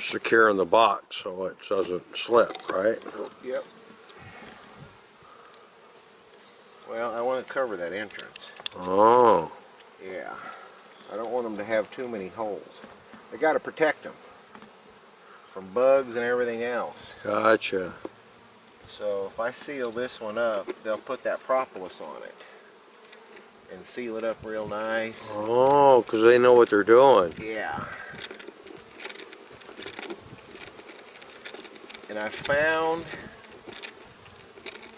secure in the box so it doesn't slip, right? Yep. Well, I want to cover that entrance. Oh. Yeah. I don't want them to have too many holes. I got to protect them from bugs and everything else. Gotcha. So if I seal this one up, they'll put that propolis on it and seal it up real nice. Oh, because they know what they're doing. Yeah. And I found,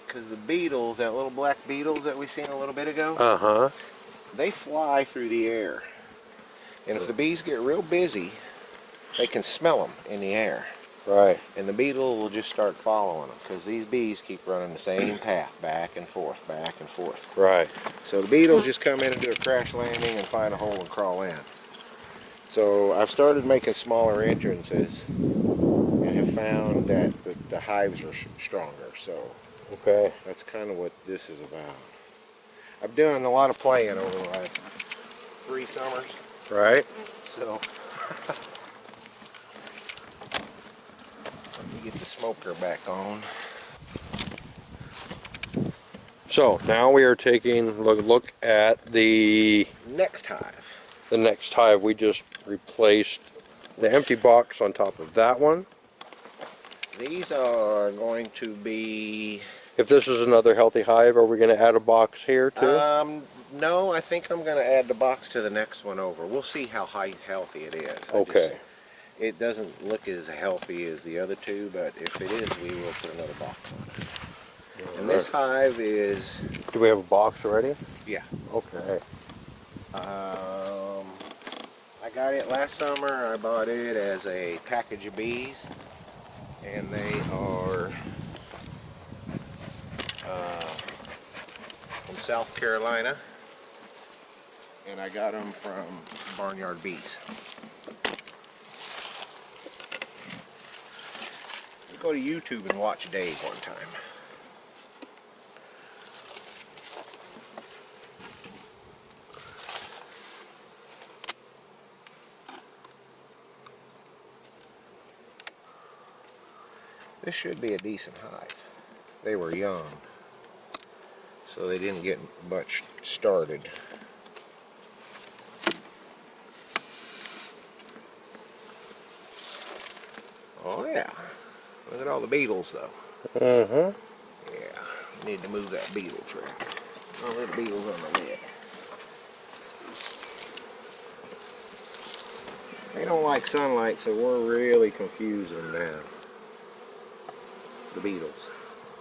because the beetles, that little black beetles that we seen a little bit ago, Uh-huh. they fly through the air. And if the bees get real busy, they can smell them in the air. Right. And the beetle will just start following them, because these bees keep running the same path, back and forth, back and forth. Right. So the beetles just come in and do a crash landing and find a hole and crawl in. So I've started making smaller entrances and have found that the hives are stronger. So Okay. that's kind of what this is about. I've done a lot of playing over the last 3 summers. Right. So let me get the smoker back on. So now we are taking a look at the Next hive. next hive. We just replaced the empty box on top of that one. These are going to be... If this is another healthy hive, are we going to add a box here too? No, I think I'm going to add the box to the next one over. We'll see how healthy it is. Okay. It doesn't look as healthy as the other two, but if it is, we will put another box on it. And this hive is... Do we have a box already? Yeah. Okay. I got it last summer. I bought it as a package of bees, and they are from South Carolina, and I got them from Barnyard Bees. Go to YouTube and watch Dave one time. This should be a decent hive. They were young, so they didn't get much started. Oh yeah, look at all the beetles though. Mm-hmm. Yeah, need to move that beetle trap. All the beetles on the lid. They don't like sunlight, so we're really confusing them. The beetles.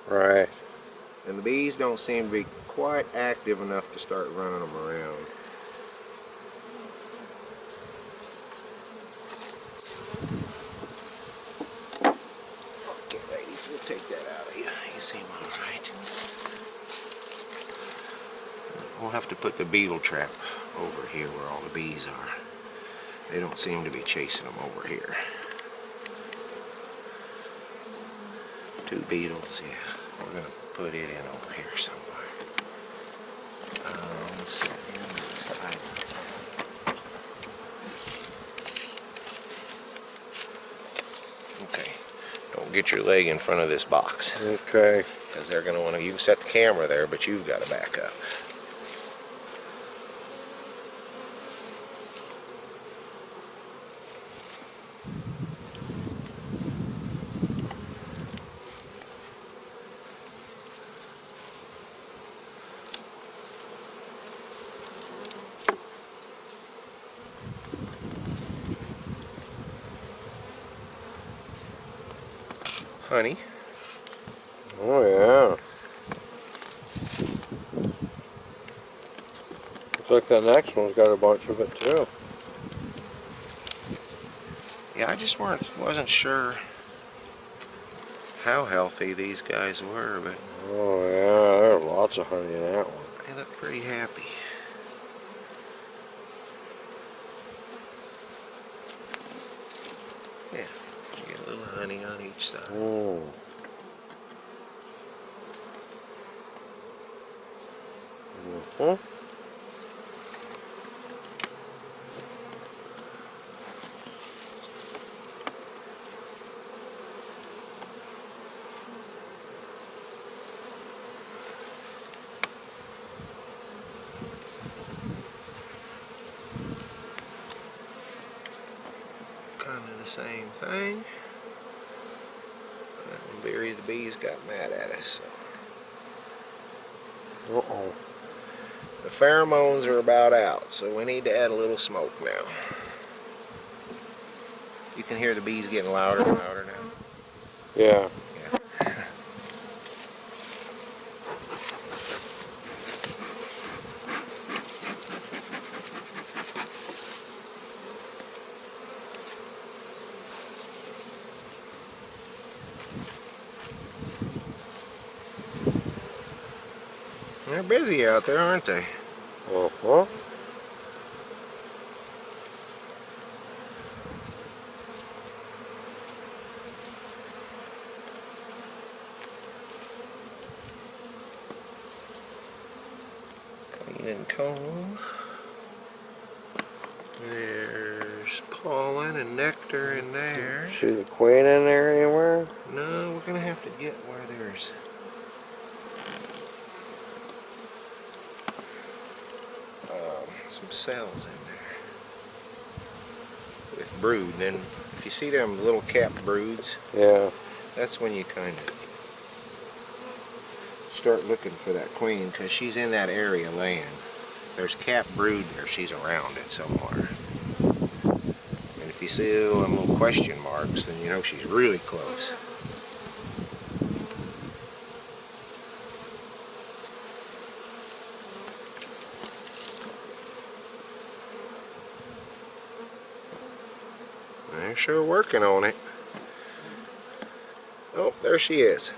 Right. And the bees don't seem to be quite active enough to start running them around. Okay, ladies, we'll take that out of you. You seem alright. We'll have to put the beetle trap over here where all the bees are. They don't seem to be chasing them over here. 2 beetles, yeah. We're going to put it in over here somewhere. Let's set it on the side. Okay. Don't get your leg in front of this box. Okay. Because they're going to want to... You can set the camera there, but you've got to back up. Honey. Oh yeah. Looks like that next one's got a bunch of it too. Yeah, I just wasn't sure how healthy these guys were, but Oh yeah, there's lots of honey in that one. they look pretty happy. Yeah, you get a little honey on each side. Mm. Mm-hmm. same thing. Barry the bees got mad at us. So. Uh-oh. The pheromones are about out, so we need to add a little smoke now. You can hear the bees getting louder and louder now. Yeah. They're busy out there, aren't they? Uh-huh. Clean and comb. There's pollen and nectar in there. See the queen in there anywhere? No, we're gonna have to get where there's some cells in there with brood. And then if you see them little capped broods, Yeah. that's when you kind of start looking for that queen, because she's in that area laying. If there's capped brood there, she's around it somewhere. And if you see them little question marks, then you know she's really close. They're sure working on it. Oh, there she is.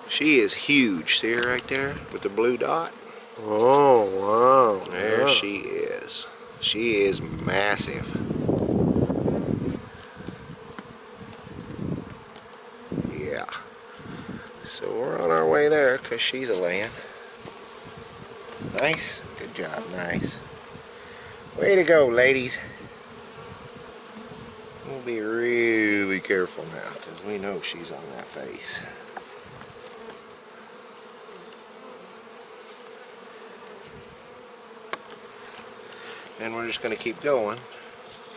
She is huge. See her right there with the blue dot? Oh, wow. There Yeah. she is. She is massive. Yeah. So we're on our way there because she's a laying. Nice. Good job. Nice. Way to go, ladies. We'll be really careful now because we know she's on that face. And we're just going to keep going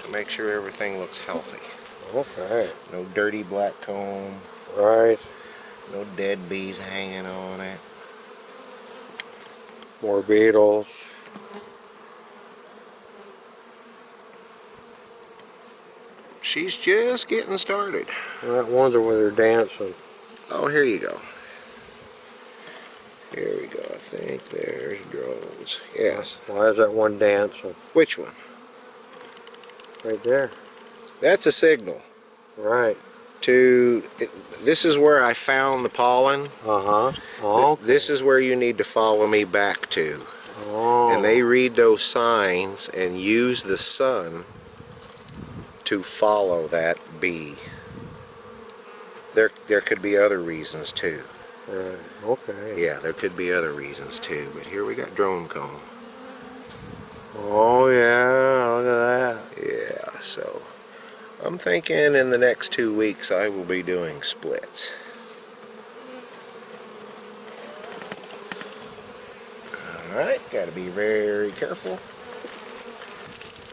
to make sure everything looks healthy. Okay. No dirty black comb. Right. No dead bees hanging on it. More beetles. She's just getting started. That one's where they're dancing. Oh, here you go. Here we go. I think there's drones. Yes. Why is that one dancing? Which one? Right there. That's a signal. Right. This is where I found the pollen. Uh-huh. Oh, This is where you need to follow me back to. oh. And they read those signs and use the sun to follow that bee. There could be other reasons too. Right. Okay. Yeah, there could be other reasons too. But here we got drone comb. Oh, yeah. Look at that. Yeah, so I'm thinking in the next 2 weeks I will be doing splits. Alright, got to be very careful,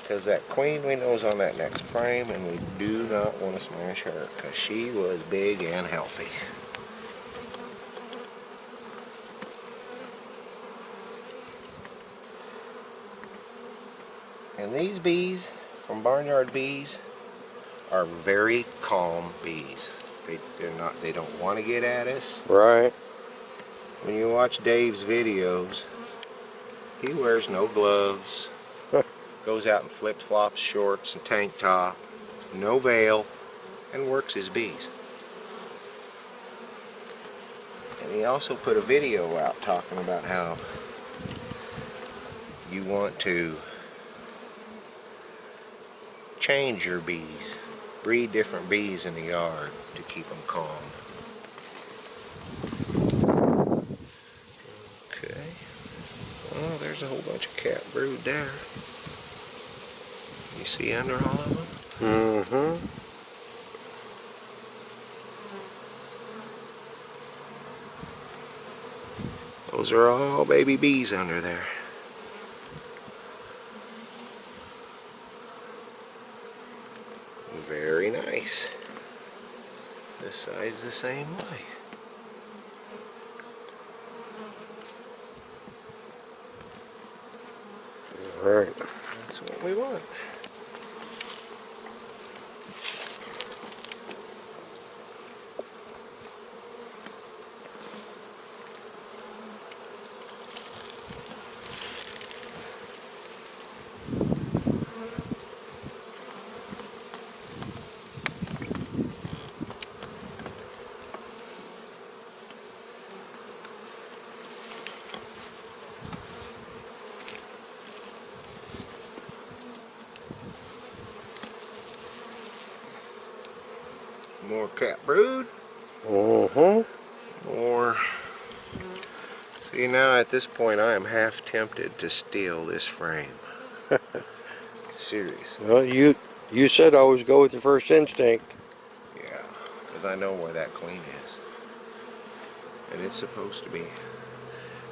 because that queen we know is on that next frame, and we do not want to smash her because she was big and healthy. And these bees from Barnyard Bees are very calm bees. They don't want to get at us. Right. When you watch Dave's videos, he wears no gloves, goes out in flip-flops, shorts, and tank top, no veil, and works his bees. And he also put a video out talking about how you want to change your bees, breed different bees in the yard to keep them calm. Okay. Oh, there's a whole bunch of cat brood there. You see under all of them? Mm-hmm. Those are all baby bees under there. nice. This side's the same way. All right. That's what we want. More cat brood. More. See, now at this point I am half tempted to steal this frame. Seriously. Well, you said always go with your first instinct. Yeah, because I know where that queen is. And it's supposed to be.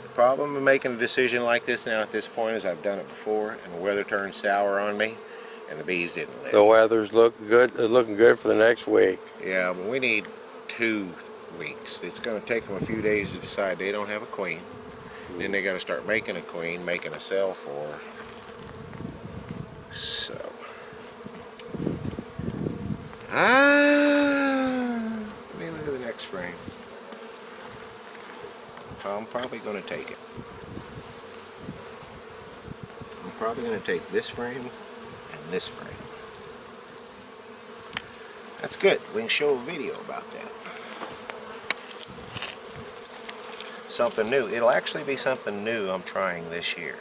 The problem of making a decision like this now at this point is I've done it before and the weather turned sour on me and the bees didn't live. The weather's looking good for the next week. Yeah, but we need 2 weeks. It's going to take them a few days to decide they don't have a queen. Then they got to start making a queen, making a cell for her. So. Let me look at the next frame. I'm probably going to take it. I'm probably going to take this frame and this frame. That's good. We can show a video about that. Something new. It'll actually be something new I'm trying this year.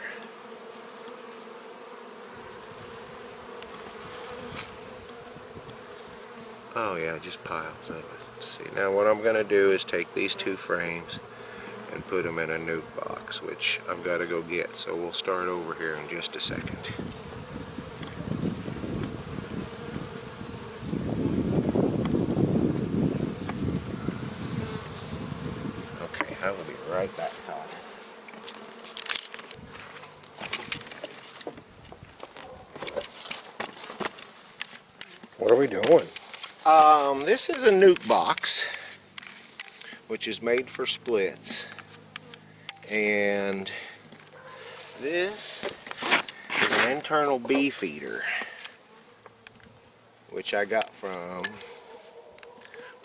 Oh yeah, just piles of it. See, now what I'm going to do is take these 2 frames and put them in a nuke box, which I've got to go get. So we'll start over here in just a second. Okay, I will be right back, Todd. What are we doing? This is a nuke box, which is made for splits. And this is an internal bee feeder, which I got from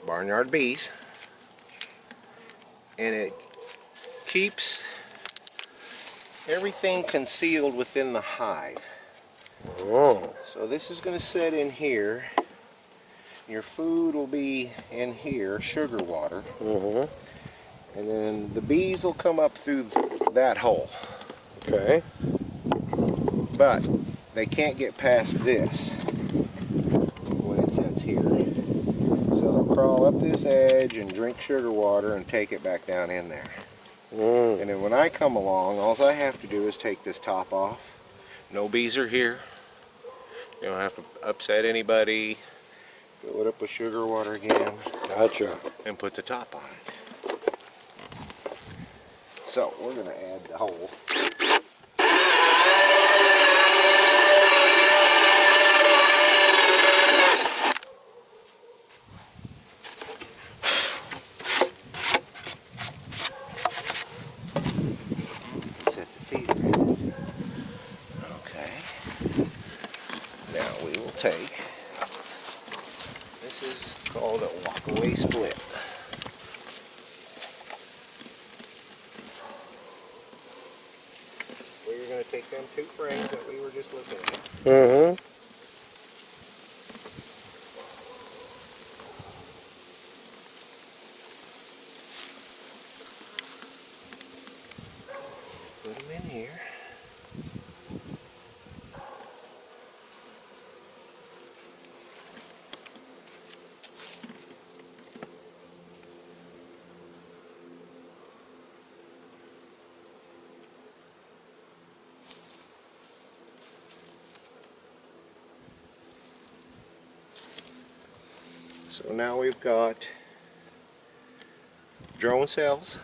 Barnyard Bees. And it keeps everything concealed within the hive. Oh. So this is going to sit in here. Your food will be in here, sugar water. And then the bees will come up through that hole. Okay. But they can't get past this when it sits here. So they'll crawl up this edge and drink sugar water and take it back down in there. And then when I come along, all I have to do is take this top off. No bees are here. You don't have to upset anybody. Fill it up with sugar water again. Gotcha. And put the top on it. So we're going to add the hole. Set the feeder. Okay. Now we will take. This is called a walk-away split. We're going to take them 2 frames that we were just looking at. Put them in here. So now we've got drone cells,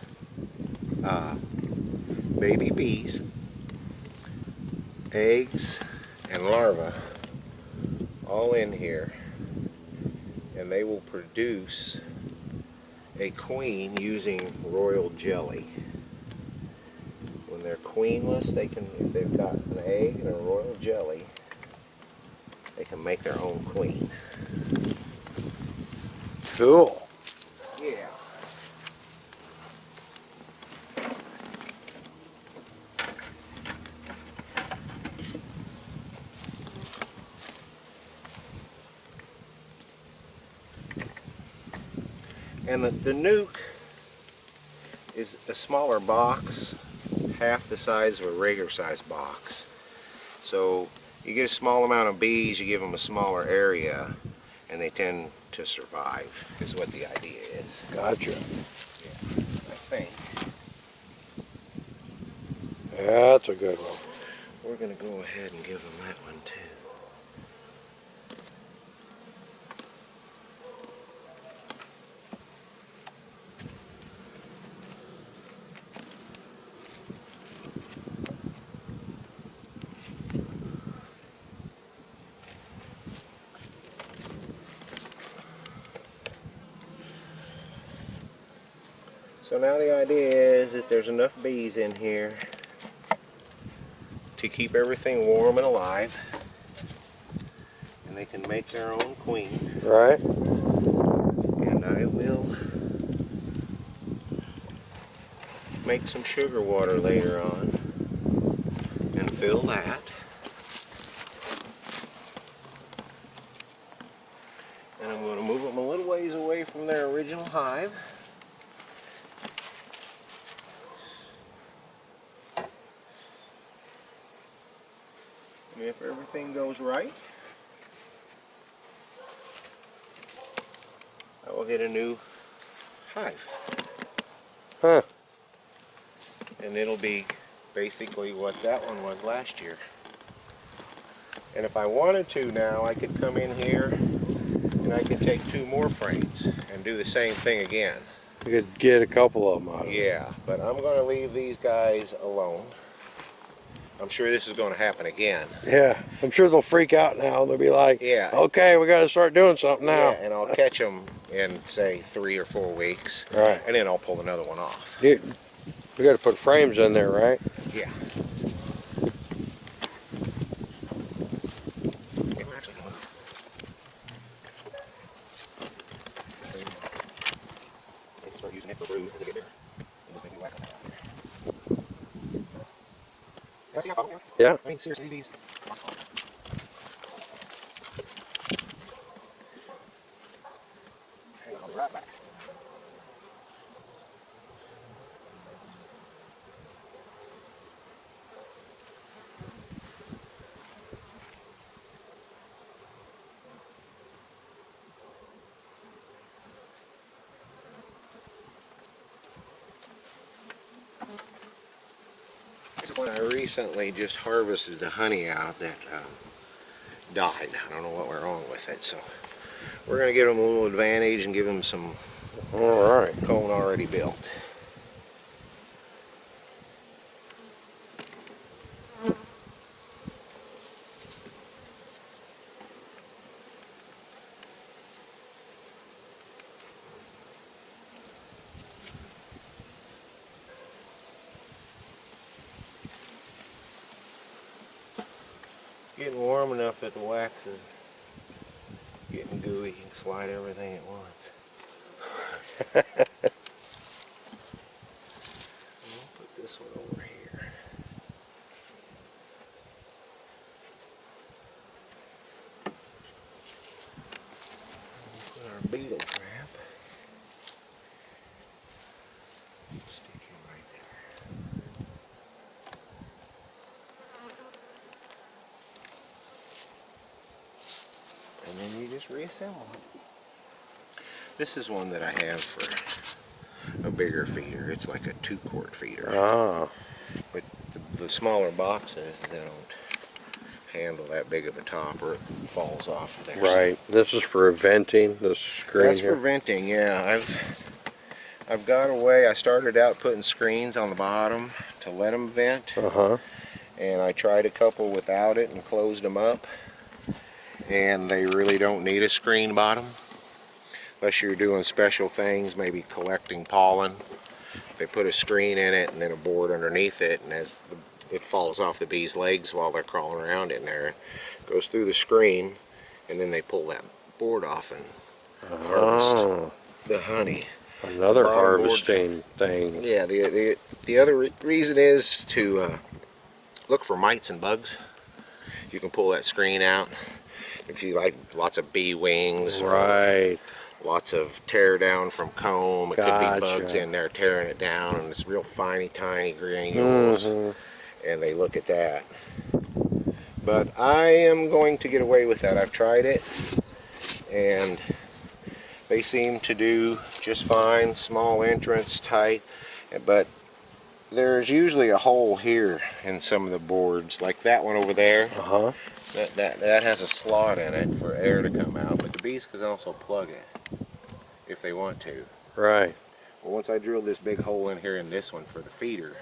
baby bees, eggs, and larvae all in here. and they will produce a queen using royal jelly. When they're queenless, they can, if they've got an egg and a royal jelly, they can make their own queen. Cool. Yeah. And the nuke is a smaller box, half the size of a regular size box. So you get a small amount of bees, you give them a smaller area, and they tend to survive, is what the idea is. Gotcha. Yeah, I think. Yeah, that's a good one. We're going to go ahead and give them that one too. So now the idea is that there's enough bees in here to keep everything warm and alive, and they can make their own queen. Right. And I will make some sugar water later on and fill that. And I'm going to move them a little ways away from their original hive. And if everything goes right, I will get a new hive. Huh. And it'll be basically what that one was last year. And if I wanted to now, I could come in here and I could take 2 more frames and do the same thing again. You could get a couple of them out of it. Yeah, but I'm going to leave these guys alone. I'm sure this is going to happen again. Yeah, I'm sure they'll freak out now. They'll be like, Yeah. okay, we got to start doing something now. Yeah, and I'll catch them in, say, 3 or 4 weeks. Right. And then I'll pull another one off. Dude, we got to put frames in there, right? Yeah. Start using it for brood as they get bigger. And just maybe whack them out there. Yeah, see how far we are? Yeah. I mean, seriously, these. Hang on, I'll be right back. I recently just harvested the honey out that died. I don't know what went wrong with it, so we're going to give them a little advantage and give them some All right. comb already built. Getting warm enough that the wax is getting gooey. You can slide everything at once. We'll put this one over here. We'll put our beetle trap. Stick him right there. And then you just reassemble it. This is one that I have for a bigger feeder. It's like a 2-quart feeder. Ah. But the smaller boxes, they don't handle that big of a top or it falls off of there. Right. This is for venting, this screen That's here. for venting, yeah. I've got a way. I started out putting screens on the bottom to let them vent. Uh-huh. And I tried a couple without it and closed them up. And they really don't need a screen bottom. unless you're doing special things, maybe collecting pollen. They put a screen in it and then a board underneath it, and as it falls off the bees' legs while they're crawling around in there, it goes through the screen, and then they pull that board off and harvest the honey. Another The bottom board, harvesting thing. yeah, the other reason is to look for mites and bugs. You can pull that screen out if you like lots of bee wings, Right. or lots of tear down from comb. It could be bugs Gotcha. in there tearing it down, and it's real tiny granules, and they look at that. But I am going to get away with that. I've tried it, and they seem to do just fine. Small entrance, tight, but there's usually a hole here in some of the boards, like that one over there. That has a slot in it for air to come out, but the bees can also plug it if they want to. Right. Well, once I drill this big hole in here in this one for the feeder,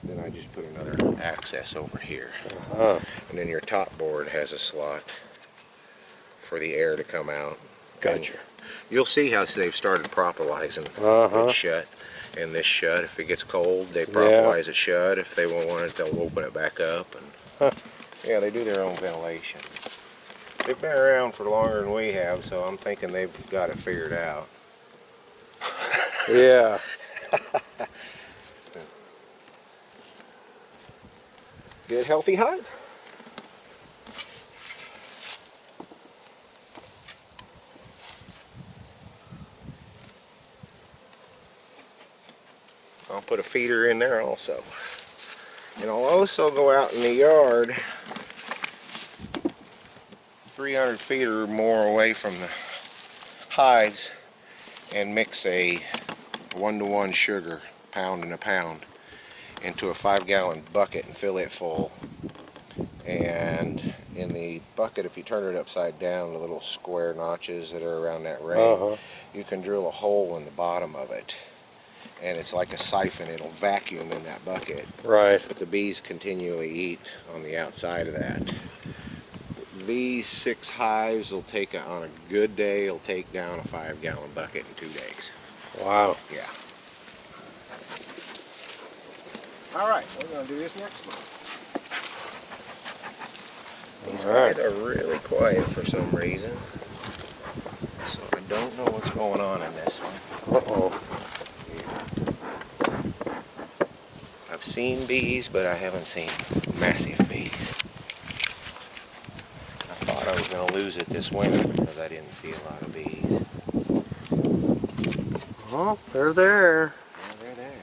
then I just put another access over here. And then your top board has a slot for the air to come out. Gotcha. And you'll see how they've started propolizing it shut. And this shut, if it gets cold, they propolize it shut. If they won't want it, they'll open it back up. And yeah, they do their own ventilation. They've been around for longer than we have, so I'm thinking they've got it figured out. Yeah. Good, healthy hive. I'll put a feeder in there also. And I'll also go out in the yard 300 feet or more away from the hives and mix a 1-to-1 sugar, pound and a pound, into a 5-gallon bucket and fill it full. And in the bucket, if you turn it upside down, the little square notches that are around that ring, you can drill a hole in the bottom of it. And it's like a siphon. It'll vacuum in that bucket. Right. But the bees continually eat on the outside of that. These 6 hives will take, on a good day, will take down a 5-gallon bucket in 2 days. Wow. Yeah. All right, we're going to do this next one. These guys are really quiet for some reason. So I don't know what's going on in this one. I've seen bees, but I haven't seen massive bees. I thought I was going to lose it this winter because I didn't see a lot of bees. Oh, they're there. Yeah, they're there.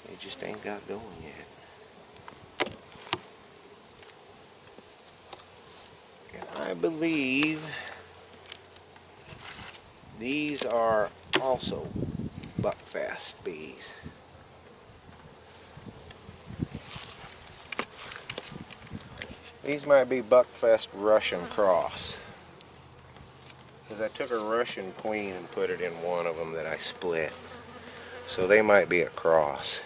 They just ain't got going yet. And I believe these are also buckfast bees. These might be buckfast Russian cross. Because I took a Russian queen and put it in one of them that I split. So they might be a cross.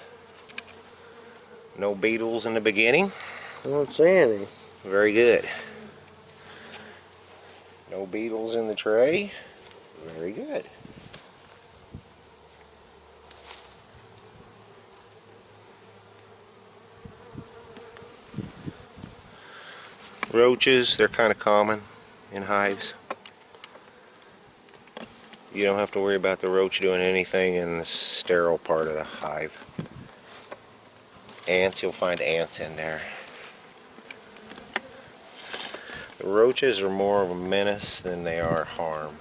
No beetles in the beginning. I don't see any. Very good. No beetles in the tray. Very good. Roaches, they're kind of common in hives. You don't have to worry about the roach doing anything in the sterile part of the hive. Ants, you'll find ants in there. The roaches are more of a menace than they are harm.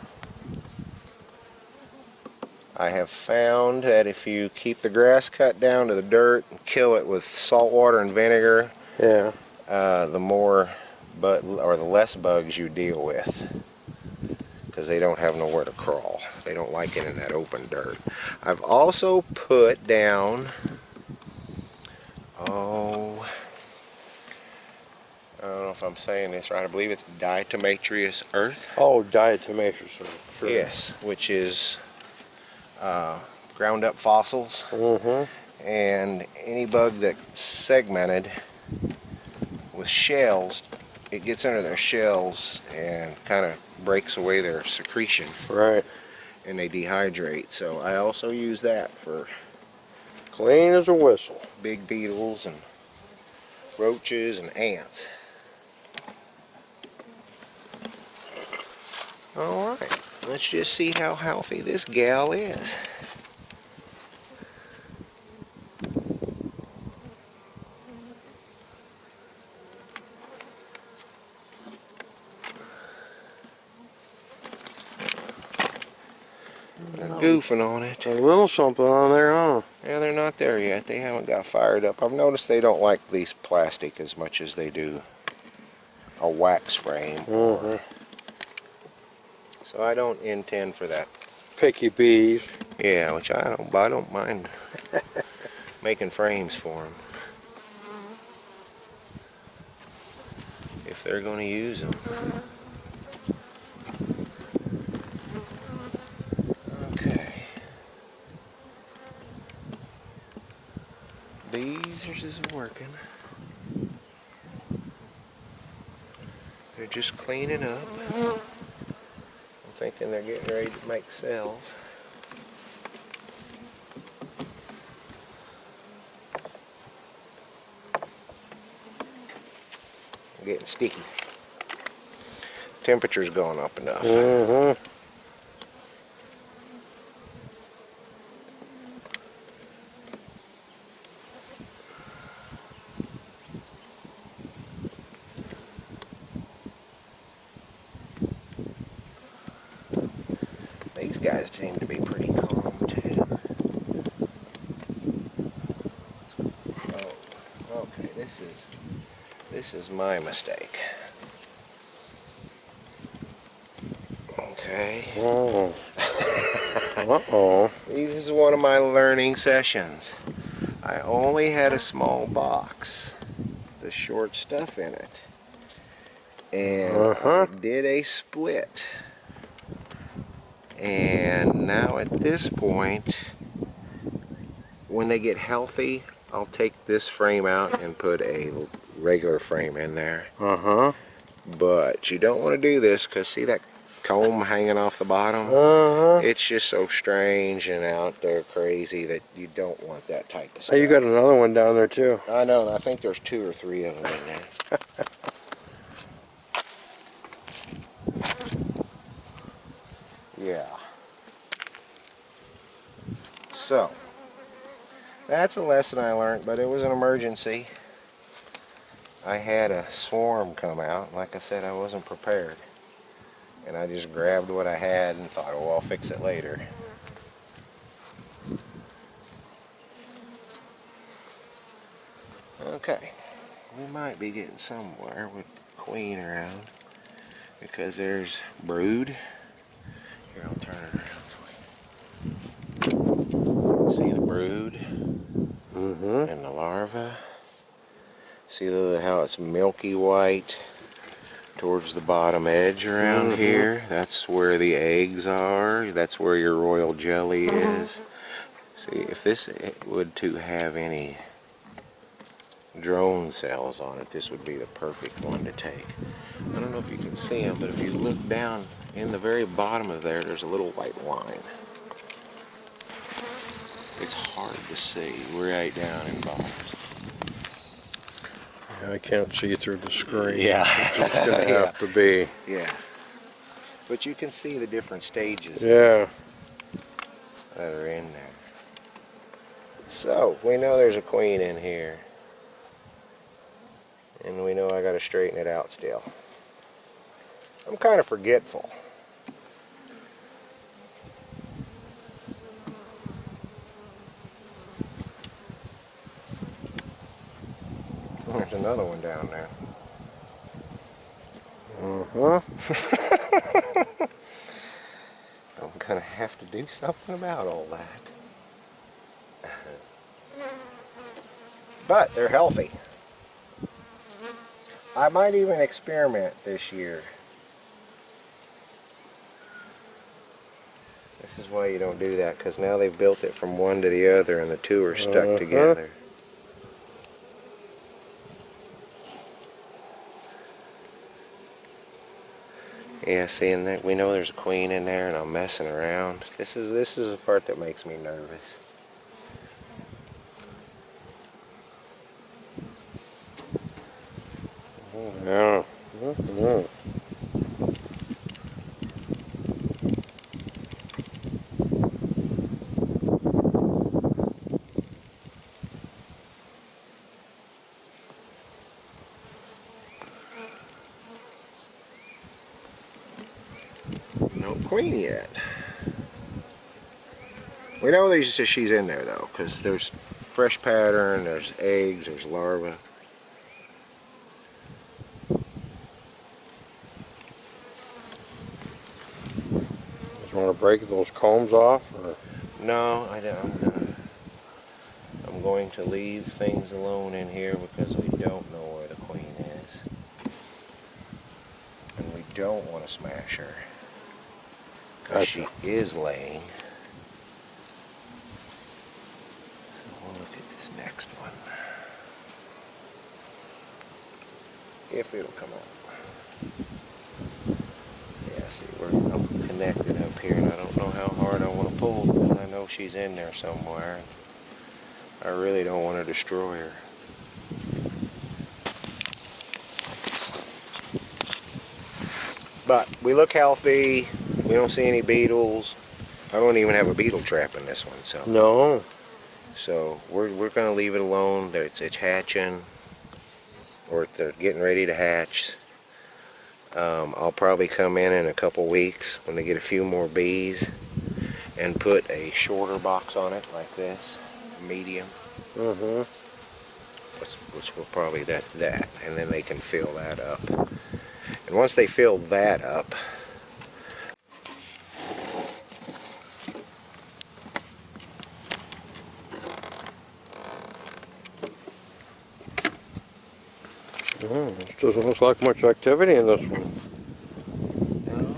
I have found that if you keep the grass cut down to the dirt and kill it with salt water and vinegar, the more the less bugs you deal with, because they don't have nowhere to crawl. They don't like it in that open dirt. I've also put down, I don't know if I'm saying this right, I believe it's diatomaceous earth. Oh, diatomaceous earth. Sure. Yes, which is ground up fossils. And any bug that's segmented with shells it gets under their shells and kind of breaks away their secretion, Right. and they dehydrate. So I also use that for Clean as a whistle. big beetles and roaches and ants. Alright, let's just see how healthy this gal is. They're goofing on it. A little something on there, huh? Yeah, they're not there yet. They haven't got fired up. I've noticed they don't like these plastic as much as they do a wax frame. So I don't intend for that. Picky bees. Yeah, which I don't mind making frames for them if they're going to use them. Okay. Bees are just working. They're just cleaning up. I'm thinking they're getting ready to make cells. I'm getting sticky. Temperature's going up enough. These guys seem to be pretty calm too. Oh, okay, this is my mistake. Okay. Oh. Uh-oh. This is one of my learning sessions. I only had a small box with the short stuff in it. And I did a split. And now at this point, when they get healthy, I'll take this frame out and put a regular frame in there. But you don't want to do this because see that comb hanging off the bottom? It's just so strange and out there crazy that you don't want that type of stuff. Hey, you got another one down there too. I know, I think there's 2 or 3 of them in there. Yeah. So, that's a lesson I learned, but it was an emergency. I had a swarm come out. Like I said, I wasn't prepared. And I just grabbed what I had and thought, oh, I'll fix it later. Okay, we might be getting somewhere with queen around because there's brood. Here, I'll turn it around. See the brood and the larva. See how it's milky white towards the bottom edge around here? That's where the eggs are. That's where your royal jelly is. See, if this would to have any drone cells on it, this would be the perfect one to take. I don't know if you can see them, but if you look down in the very bottom of there, there's a little white line. It's hard to see. We're right down in bars. I can't see through the screen. Yeah. It's gonna have to be. Yeah. But you can see the different stages Yeah. that are in there. So, we know there's a queen in here. And we know I gotta straighten it out still. I'm kind of forgetful. There's another one down there. I'm gonna have to do something about all that. But they're healthy. I might even experiment this year. This is why you don't do that, because now they've built it from one to the other and the two are stuck together. Yeah, see, and there, we know there's a queen in there, and I'm messing around. This is the part that makes me nervous. Yeah. Mhm. No queen yet. We know she's in there though, because there's fresh pattern, there's eggs, there's larvae. Just want to break those combs off? Or? No, I don't. I'm going to leave things alone in here because we don't know where the queen is. And we don't want to smash her. Because Gotcha. she is laying. So we'll look at this next one. If it'll come out. Yeah, see, I'm connected up here and I don't know how hard I want to pull because I know she's in there somewhere. I really don't want to destroy her. But we look healthy. We don't see any beetles. I don't even have a beetle trap in this one, so. No. So we're going to leave it alone. That it's hatching, or they're getting ready to hatch. I'll probably come in a couple weeks when they get a few more bees and put a shorter box on it like this, medium. Mm-hmm. Which will probably that, and then they can fill that up. And once they fill that up, This doesn't look like much activity in this one. no,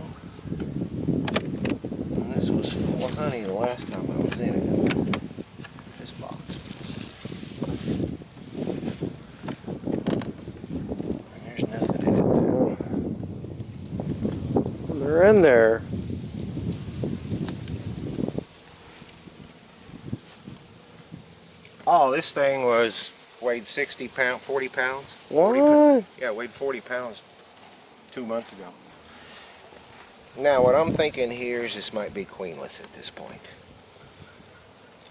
and this was full of honey the last time I was in it. This box. And there's nothing in it now. They're in there. Oh, this thing weighed 60 pounds, 40 pounds. What? Yeah, it weighed 40 pounds 2 months ago. Now, what I'm thinking here is this might be queenless at this point.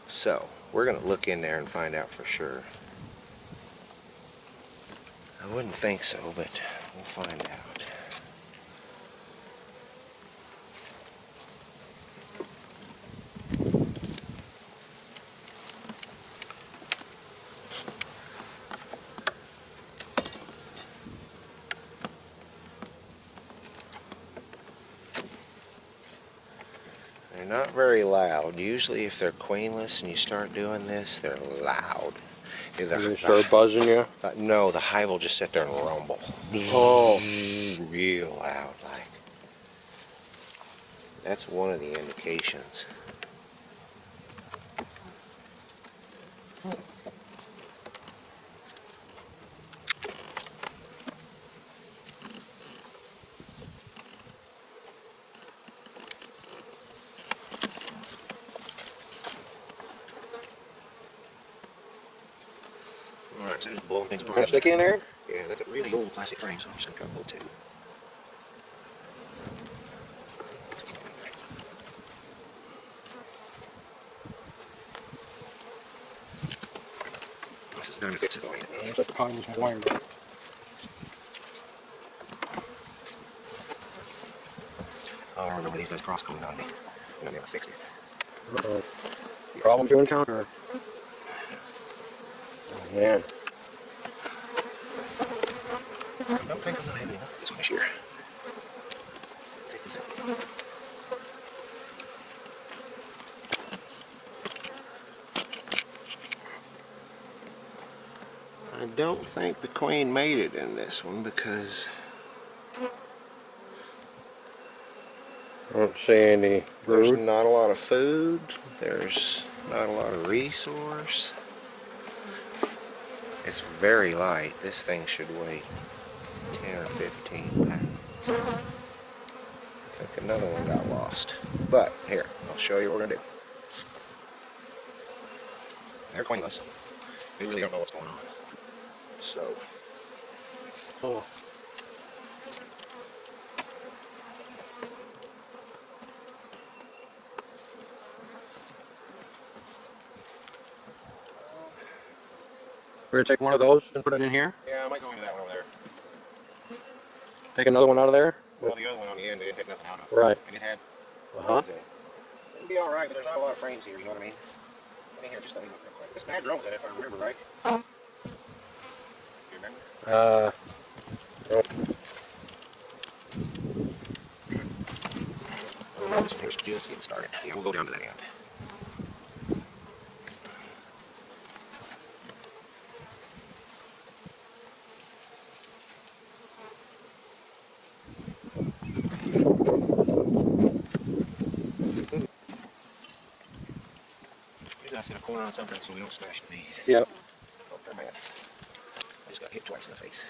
So, we're going to look in there and find out for sure. I wouldn't think so, but we'll find out. They're not very loud. Usually if they're queenless and you start doing this, they're loud. They start buzzing you? No, the hive will just sit there and rumble. Oh. Real loud like. That's one of the indications. Alright, so just blowing things apart. Sticky in there? Yeah, that's a really old plastic frame, so I'm just going to blow two. This is time to fix it for you. Looks like the cotton was wired. Oh, I remember these guys cross-combed on me, and I never fixed it. Uh-oh. Problem to encounter. Oh, man. I don't think I'm going to have any luck with this one this year. Take this out. I don't think the queen made it in this one because I don't see any there's brood. not a lot of food, there's not a lot of resource. It's very light. This thing should weigh 10 or 15 pounds. Another one got lost. But here, I'll show you what we're gonna do. They're queenless. We really don't know what's going on. So, Oh. We're gonna take one of those and put it in here. yeah, I might go into that one over there. Take another one out of there. Well, the other one on the end, they didn't take nothing out of it. Right. And it had. Uh-huh. It'd be all right, but there's not a lot of frames here. You know what I mean? Let me here, just let me look real quick. This had drones in it, if I remember right. You remember? Nope. This one here's just getting started. Yeah, we'll go down to that end. Usually I sit a corner on something so we don't smash the bees. Yep. Oh, they're bad. I just got hit twice in the face.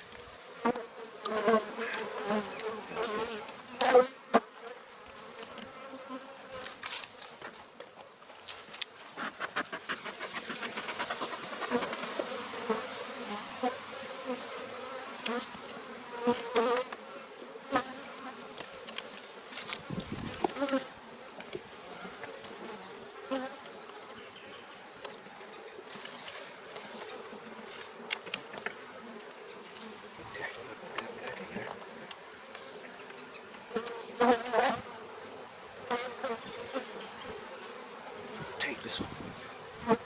Take this one.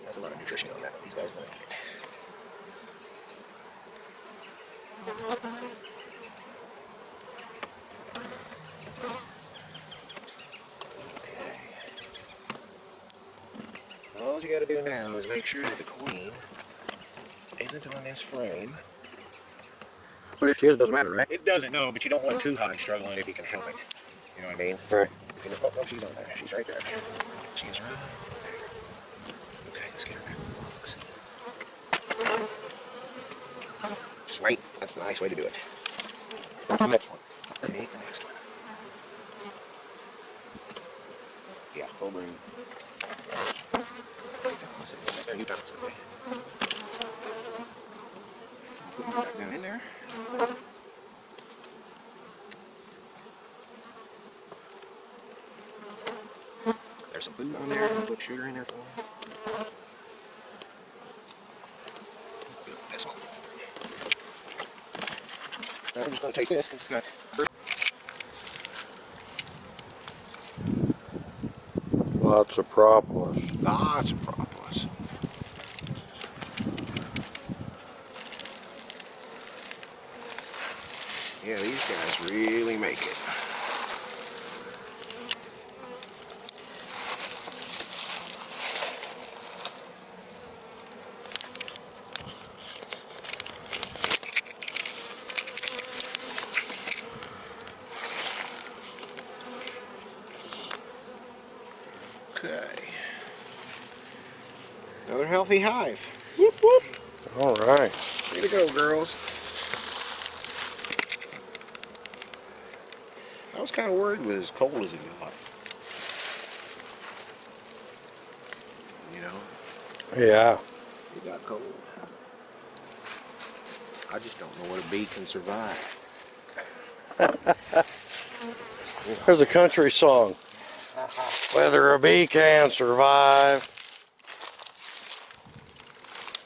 That's a lot of nutrition on that. These guys won't eat it. All you gotta do now is make sure that the queen isn't on this frame. But if she is, it doesn't matter, right? It doesn't, no, but you don't want two hives struggling if you can help it. You know what I mean? Right. Oh, no, she's on there. She's right there. She's right there. Okay, let's get her back. Just wait. That's the nice way to do it. The next one. Take the next one. Yeah, full brood. There, you dropped something. Put it back down in there. There's some food on there. Put sugar in there for me. This one. Now we're just going to take this because it's got. Lots of propolis. Lots of propolis. Yeah, these guys really make it. Okay. Another healthy hive. Whoop whoop. All right. Way to go, girls. I was kind of worried with as cold as it got. You know? Yeah. It got cold. I just don't know what a bee can survive. There's a country song. Whether a bee can survive.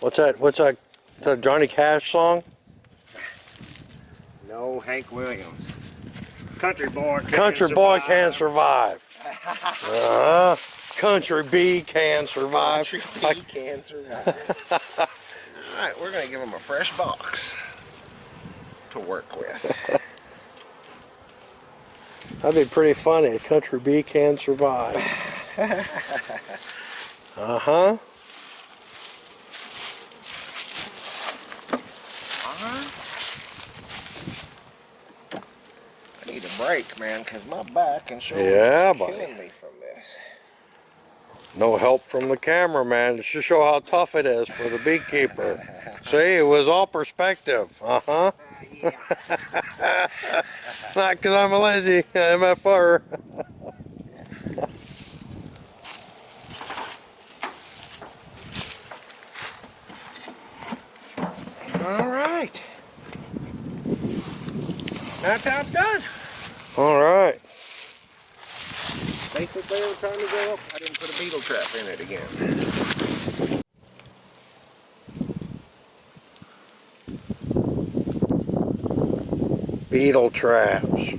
What's that? What's that? Is that a Johnny Cash song? No, Hank Williams. Country boy can Country boy can survive. Country bee can survive. Country bee can survive. Alright, we're going to give them a fresh box to work with. That'd be pretty funny. A country bee can survive. Uh-huh. I need a break, man, because my back and shoulders Yeah, are buddy. killing me from this. No help from the cameraman to show how tough it is for the beekeeper. See, it was all perspective. Uh-huh. Yeah. Not because I'm a lazy MFR. All right. That's how it's done. All right. Basically, every time you go up, I didn't put a beetle trap in it again. Beetle traps.